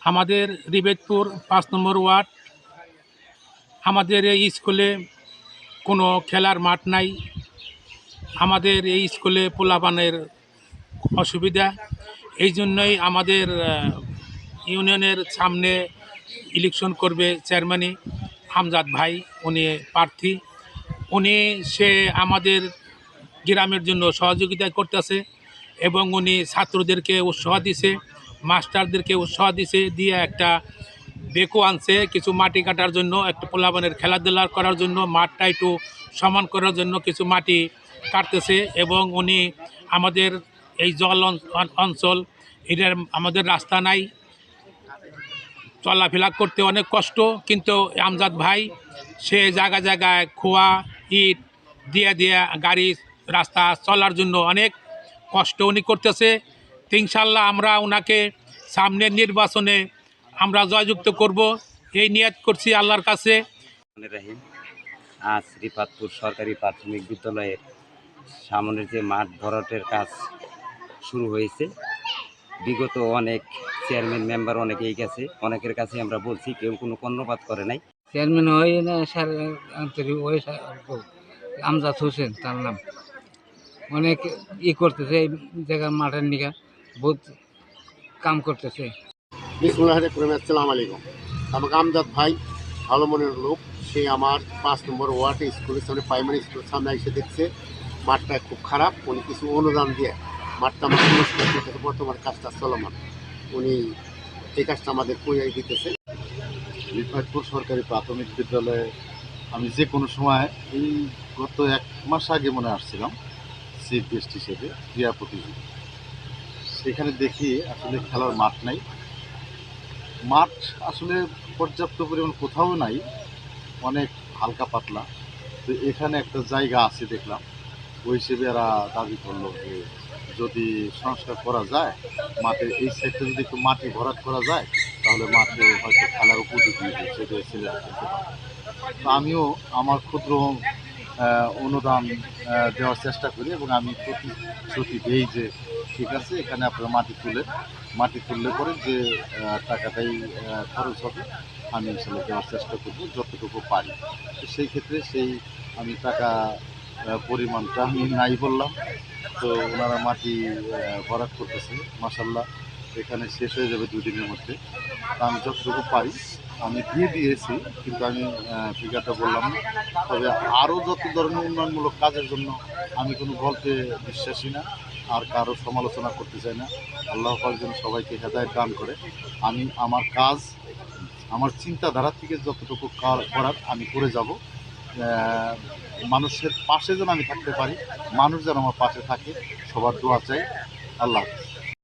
আমাদের রিবেদপুর ৫ নম্বর ওয়ার্ড। আমাদের এই স্কুলে কোনো খেলার মাঠ নাই। আমাদের এই স্কুলে পোলাপানের অসুবিধা। এই জন্যই আমাদের ইউনিয়নের সামনে ইলেকশন করবে চেয়ারম্যানই আমজাদ ভাই, উনি প্রার্থী। সে আমাদের গ্রামের জন্য সহযোগিতা করতেছে এবং উনি ছাত্রদেরকে উৎসাহ দিছে, মাস্টারদেরকে উৎসাহ দিছে, দিয়ে একটা বেকো আনছে কিছু মাটি কাটার জন্য, একটা পোলাপানের খেলাধুলা করার জন্য, মাঠটা একটু সমান করার জন্য কিছু মাটি কাটতেছে। এবং উনি আমাদের এই জল অঞ্চল, এটার আমাদের রাস্তা নাই, চলাফেরা করতে অনেক কষ্ট, কিন্তু আমজাদ ভাই সে জায়গায় জায়গায় খোয়া ইট দিয়ে দিয়ে গাড়ি রাস্তা চলার জন্য অনেক কষ্ট উনি করতেছে। ইনশাল্লাহ আমরা ওনাকে সামনের নির্বাচনে আমরা জয়যুক্ত করব, এই নিয়ত করছি আল্লাহর কাছে। আজ রিফাতপুর সরকারি প্রাথমিক বিদ্যালয়ের সামনের যে মাঠ ভরাটের কাজ শুরু হয়েছে, বিগত অনেক চেয়ারম্যান মেম্বার অনেকেই গেছে, অনেকের কাছে আমরা বলছি, কেউ কোনো কর্ণপাত করে নাই। চেয়ারম্যান হয় না স্যার, ওই আমজাদ হোসেন তার নাম, অনেক করতেছে এই জায়গার মাঠের নিকা, বহুত কাম করতেছে। আসসালামু আলাইকুম। আমাকে আমজাদ ভাই ভালো মনের লোক, সে আমার ৫ নম্বর ওয়ার্ডে স্কুলের সামনে, প্রাইমারি স্কুলের সামনে এসে দেখছে মাঠটা খুব খারাপ। উনি কিছু অনুদান দিয়ে মাঠটা আমার পরিষ্কার করতেছে। বর্তমান কাজটা চলমান, উনি এই কাজটা আমাদের করিয়ে দিতেছে। রিফাতপুর সরকারি প্রাথমিক বিদ্যালয়ে আমি যে কোনো সময় এই গত ১ মাস আগে মনে আসছিলাম চিফ গেস্ট হিসেবে, ক্রীড়া প্রতিযোগী। সেখানে দেখি আসলে খেলার মাঠ নাই, মাঠ আসলে পর্যাপ্ত পরিমাণ কোথাও নাই, অনেক হালকা পাতলা। তো এখানে একটা জায়গা আছে দেখলাম, ওই হিসেবে এরা দাবি করলো যে যদি সংস্কার করা যায়, মাঠের এই সাইডটা যদি একটু মাটি ভরাট করা যায়, তাহলে মাঠে হয়তো খেলার উপযোগী হিসেবে ছেলেরা খেলতে পারে। তো আমিও আমার ক্ষুদ্র অনুদান দেওয়ার চেষ্টা করি এবং আমি প্রতিশ্রুতি দিই যে ঠিক আছে, এখানে আপনারা মাটি তুললে পরে যে টাকাটাই খরচ হবে আমি আসলে দেওয়ার চেষ্টা করবো যতটুকু পারি। তো সেই ক্ষেত্রে আমি টাকা পরিমাণটা আমি নাই বললাম। তো ওনারা মাটি ভরাট করতেছে, মাশাআল্লাহ এখানে শেষ হয়ে যাবে 2 দিনের মধ্যে। তা আমি যতটুকু পারি আমি দিয়ে দিয়েছি, কিন্তু আমি ফিগারটা বললাম না। তবে আরও যত ধরনের উন্নয়নমূলক কাজের জন্য আমি কোনো গল্পে বিশ্বাসী না, আর কারো সমালোচনা করতে চাই না। আল্লাহ পাক যেন সবাইকে হেদায়েত দান করে। আমি আমার কাজ, আমার চিন্তাধারা থেকে যতটুকু করার আমি করে যাব। মানুষের পাশে যেন আমি থাকতে পারি, মানুষ যেন আমার পাশে থাকে, সবার দোয়া চাই। আল্লাহ হাফেজ।